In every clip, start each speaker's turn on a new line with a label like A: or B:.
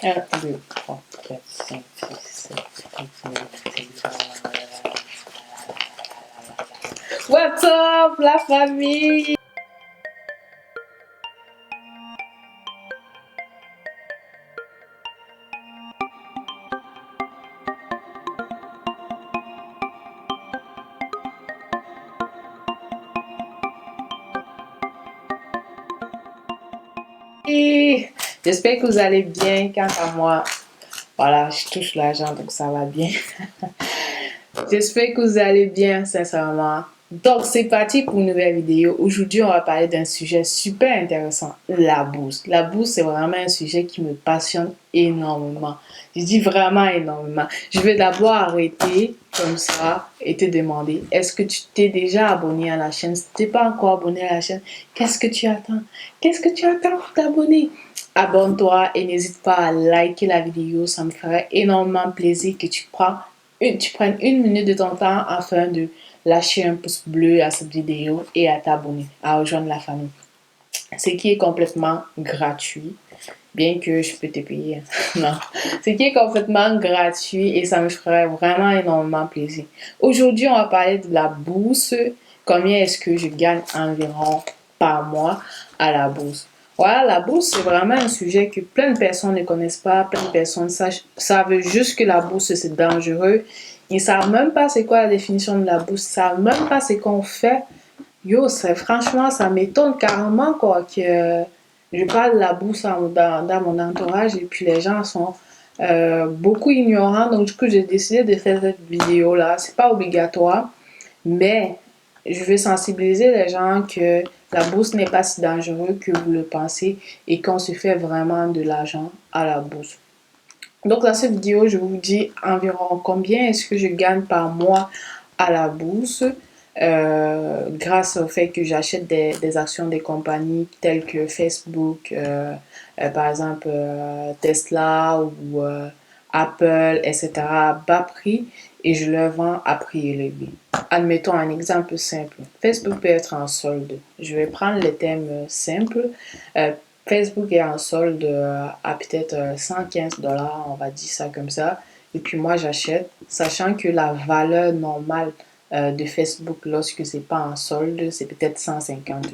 A: 1, 2, 3, 4, 5, 6, 7, 8, 9, 10. What's up, la famille? J'espère que vous allez bien. Quant à moi, voilà, je touche l'argent, donc ça va bien. J'espère que vous allez bien, sincèrement. Donc, c'est parti pour une nouvelle vidéo. Aujourd'hui, on va parler d'un sujet super intéressant, la bourse. La bourse, c'est vraiment un sujet qui me passionne énormément. Je dis vraiment énormément. Je vais d'abord arrêter comme ça et te demander, est-ce que tu t'es déjà abonné à la chaîne? Si tu n'es pas encore abonné à la chaîne, qu'est-ce que tu attends? Qu'est-ce que tu attends pour t'abonner? Abonne-toi et n'hésite pas à liker la vidéo. Ça me ferait énormément plaisir que tu prennes 1 minute de ton temps afin de lâcher un pouce bleu à cette vidéo et à t'abonner, à rejoindre la famille. Ce qui est complètement gratuit, bien que je peux te payer. Non. Ce qui est complètement gratuit et ça me ferait vraiment énormément plaisir. Aujourd'hui, on va parler de la bourse. Combien est-ce que je gagne environ par mois à la bourse? Voilà, la bourse, c'est vraiment un sujet que plein de personnes ne connaissent pas. Plein de personnes savent juste que la bourse, c'est dangereux. Ils ne savent même pas c'est quoi la définition de la bourse. Ils ne savent même pas ce qu'on fait. Yo, franchement, ça m'étonne carrément quoi, que je parle de la bourse dans mon entourage et puis les gens sont beaucoup ignorants. Donc, du coup, j'ai décidé de faire cette vidéo-là. C'est pas obligatoire, mais je veux sensibiliser les gens que la bourse n'est pas si dangereux que vous le pensez et qu'on se fait vraiment de l'argent à la bourse. Donc, dans cette vidéo, je vous dis environ combien est-ce que je gagne par mois à la bourse grâce au fait que j'achète des actions des compagnies telles que Facebook, par exemple Tesla ou Apple, etc. à bas prix et je le vends à prix élevé. Admettons un exemple simple. Facebook peut être en solde. Je vais prendre les thèmes simples. Facebook est en solde à peut-être 115 $, on va dire ça comme ça. Et puis moi, j'achète, sachant que la valeur normale de Facebook lorsque c'est pas en solde, c'est peut-être 150 $.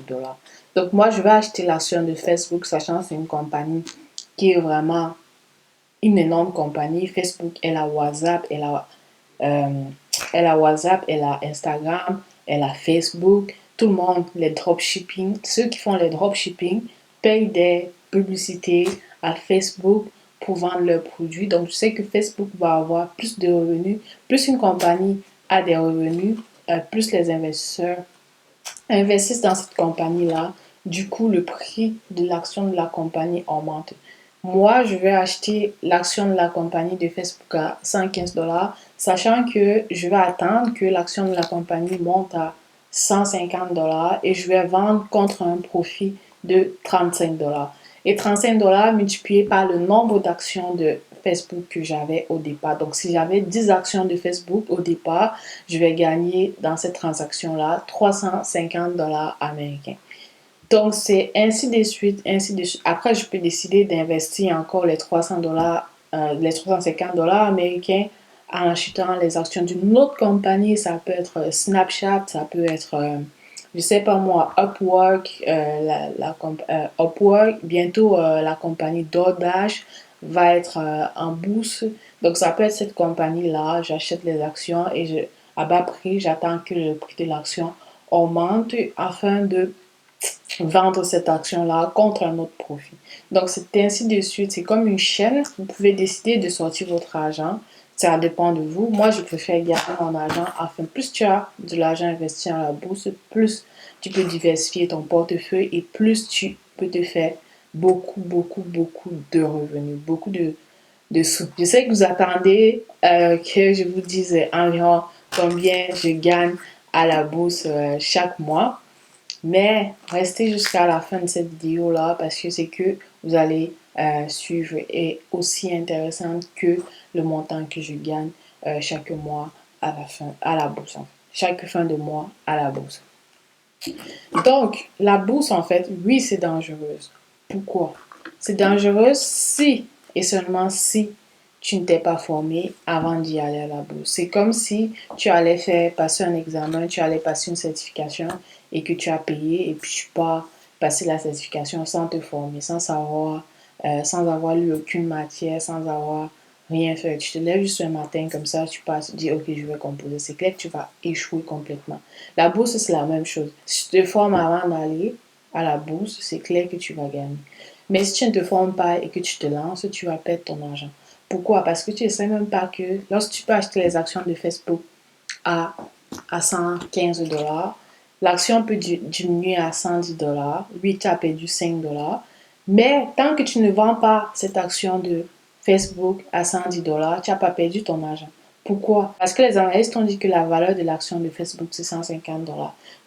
A: Donc moi, je vais acheter l'action de Facebook, sachant que c'est une compagnie qui est vraiment une énorme compagnie. Facebook, elle a WhatsApp, elle a Instagram, elle a Facebook. Tout le monde, les dropshipping, ceux qui font les dropshipping payent des publicités à Facebook pour vendre leurs produits. Donc, je sais que Facebook va avoir plus de revenus. Plus une compagnie a des revenus, plus les investisseurs investissent dans cette compagnie-là. Du coup, le prix de l'action de la compagnie augmente. Moi, je vais acheter l'action de la compagnie de Facebook à 115 $, sachant que je vais attendre que l'action de la compagnie monte à 150 $ et je vais vendre contre un profit de 35 $. Et 35 $ multiplié par le nombre d'actions de Facebook que j'avais au départ. Donc, si j'avais 10 actions de Facebook au départ, je vais gagner dans cette transaction-là 350 $ américains. Donc, c'est ainsi de suite, ainsi de suite. Après, je peux décider d'investir encore les 300 $, les 350 $ américains en achetant les actions d'une autre compagnie. Ça peut être Snapchat, ça peut être, je sais pas moi, Upwork, Upwork. Bientôt, la compagnie DoorDash va être en bourse. Donc, ça peut être cette compagnie-là. J'achète les actions et à bas prix, j'attends que le prix de l'action augmente afin de vendre cette action-là contre un autre profit. Donc, c'est ainsi de suite. C'est comme une chaîne. Vous pouvez décider de sortir votre argent. Ça dépend de vous. Moi, je préfère garder mon argent afin plus tu as de l'argent investi dans la bourse, plus tu peux diversifier ton portefeuille et plus tu peux te faire beaucoup, beaucoup, beaucoup de revenus, beaucoup de sous. Je sais que vous attendez que je vous dise environ combien je gagne à la bourse chaque mois. Mais restez jusqu'à la fin de cette vidéo-là parce que c'est que vous allez suivre est aussi intéressante que le montant que je gagne chaque mois à la bourse. Chaque fin de mois à la bourse. Donc, la bourse, en fait, oui, c'est dangereuse. Pourquoi? C'est dangereux si et seulement si tu ne t'es pas formé avant d'y aller à la bourse. C'est comme si tu allais faire passer un examen, tu allais passer une certification et que tu as payé et puis tu pars passer la certification sans te former, sans avoir lu aucune matière, sans avoir rien fait. Tu te lèves juste un matin comme ça, tu passes, tu dis ok, je vais composer. C'est clair que tu vas échouer complètement. La bourse, c'est la même chose. Si tu te formes avant d'aller à la bourse, c'est clair que tu vas gagner. Mais si tu ne te formes pas et que tu te lances, tu vas perdre ton argent. Pourquoi? Parce que tu ne sais même pas que lorsque tu peux acheter les actions de Facebook à, à 115 $, l'action peut diminuer à 110 $. Oui, tu as perdu 5 $. Mais tant que tu ne vends pas cette action de Facebook à 110 $, tu n'as pas perdu ton argent. Pourquoi? Parce que les analystes ont dit que la valeur de l'action de Facebook, c'est 150 $.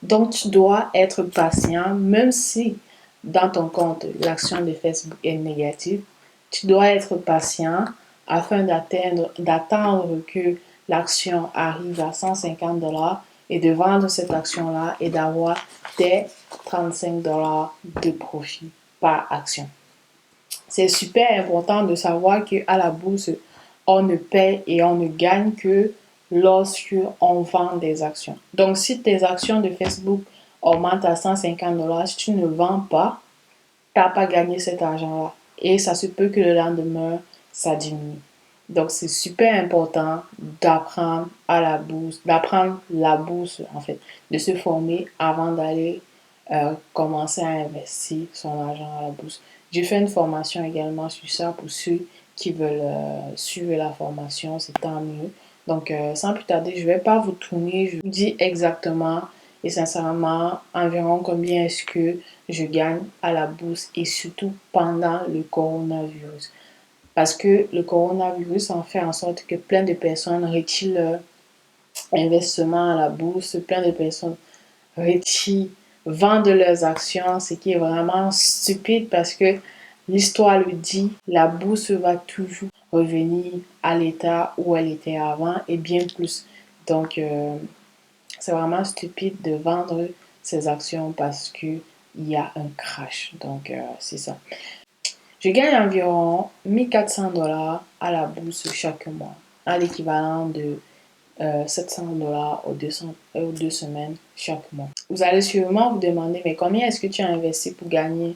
A: Donc, tu dois être patient, même si dans ton compte, l'action de Facebook est négative. Tu dois être patient afin d'attendre que l'action arrive à 150 $ et de vendre cette action-là et d'avoir tes 35 $ de profit par action. C'est super important de savoir qu'à la bourse, on ne paie et on ne gagne que lorsque on vend des actions. Donc, si tes actions de Facebook augmentent à 150 $, si tu ne vends pas, tu n'as pas gagné cet argent-là. Et ça se peut que le lendemain, ça diminue. Donc, c'est super important d'apprendre la bourse, en fait, de se former avant d'aller commencer à investir son argent à la bourse. J'ai fait une formation également sur ça pour ceux qui veulent suivre la formation, c'est tant mieux. Donc, sans plus tarder, je ne vais pas vous tourner, je vous dis exactement et sincèrement environ combien est-ce que je gagne à la bourse et surtout pendant le coronavirus. Parce que le coronavirus en fait en sorte que plein de personnes retirent leur investissement à la bourse, plein de personnes retirent, vendent leurs actions, ce qui est vraiment stupide parce que l'histoire le dit, la bourse va toujours revenir à l'état où elle était avant et bien plus. Donc, c'est vraiment stupide de vendre ses actions parce qu'il y a un crash. Donc, c'est ça. Je gagne environ 1400 $ à la bourse chaque mois, à l'équivalent de 700 $ aux 2 semaines chaque mois. Vous allez sûrement vous demander, mais combien est-ce que tu as investi pour gagner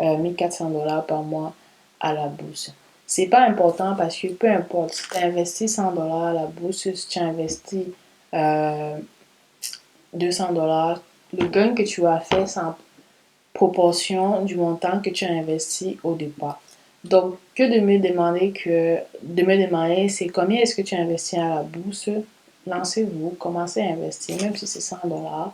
A: 1400 $ par mois à la bourse? C'est pas important parce que peu importe, si tu as investi 100 $ à la bourse, si tu as investi 200 $, le gain que tu as fait, c'est en proportion du montant que tu as investi au départ. Donc, que de me demander, c'est combien est-ce que tu as investi à la bourse? Lancez-vous, commencez à investir, même si c'est 100 $,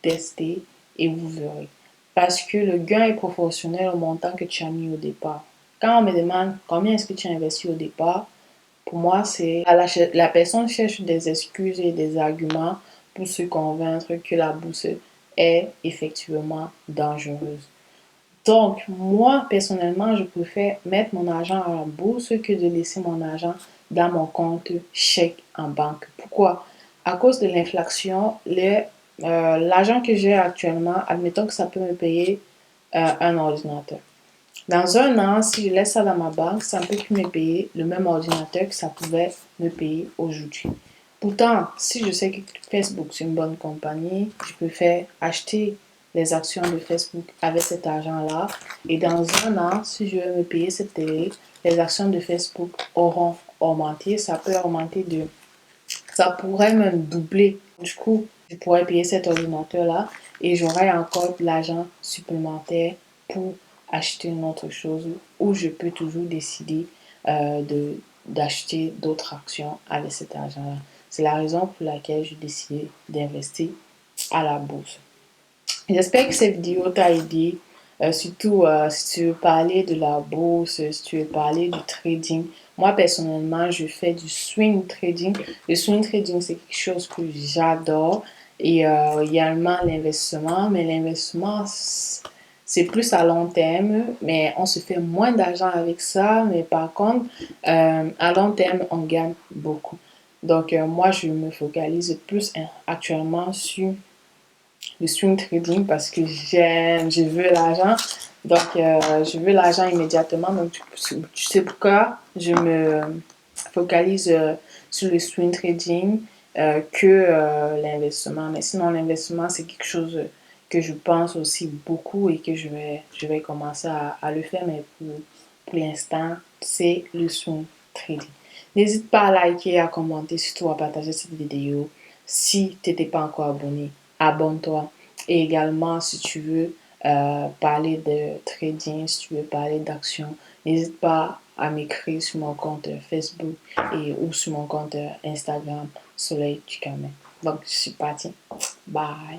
A: testez et vous verrez. Parce que le gain est proportionnel au montant que tu as mis au départ. Quand on me demande combien est-ce que tu as investi au départ, pour moi, c'est la personne cherche des excuses et des arguments pour se convaincre que la bourse est effectivement dangereuse. Donc, moi, personnellement, je préfère mettre mon argent à la bourse que de laisser mon argent dans mon compte chèque en banque. Pourquoi? À cause de l'inflation, l'argent que j'ai actuellement, admettons que ça peut me payer un ordinateur. Dans un an, si je laisse ça dans ma banque, ça ne peut plus me payer le même ordinateur que ça pouvait me payer aujourd'hui. Pourtant, si je sais que Facebook c'est une bonne compagnie, je peux faire acheter les actions de Facebook avec cet argent-là. Et dans un an, si je veux me payer cette télé, les actions de Facebook auront augmenté. Ça pourrait même doubler. Du coup, je pourrais payer cet ordinateur-là et j'aurai encore de l'argent supplémentaire pour acheter une autre chose ou je peux toujours décider d'acheter d'autres actions avec cet argent-là. C'est la raison pour laquelle j'ai décidé d'investir à la bourse. J'espère que cette vidéo t'a aidé, surtout si tu veux parler de la bourse, si tu veux parler du trading. Moi, personnellement, je fais du swing trading. Le swing trading, c'est quelque chose que j'adore. Et également l'investissement. Mais l'investissement, c'est plus à long terme. Mais on se fait moins d'argent avec ça. Mais par contre, à long terme, on gagne beaucoup. Donc, moi, je me focalise plus actuellement sur le swing trading parce que je veux l'argent. Donc, je veux l'argent immédiatement. Donc, tu sais pourquoi je me focalise sur le swing trading que l'investissement. Mais sinon, l'investissement, c'est quelque chose que je pense aussi beaucoup et que je vais commencer à le faire. Mais pour l'instant, c'est le swing trading. N'hésite pas à liker, à commenter, surtout à partager cette vidéo. Si tu n'étais pas encore abonné, abonne-toi. Et également, si tu veux parler de trading, si tu veux parler d'action, n'hésite pas à m'écrire sur mon compte Facebook ou sur mon compte Instagram, Soleil du Camin. Donc, je suis partie. Bye.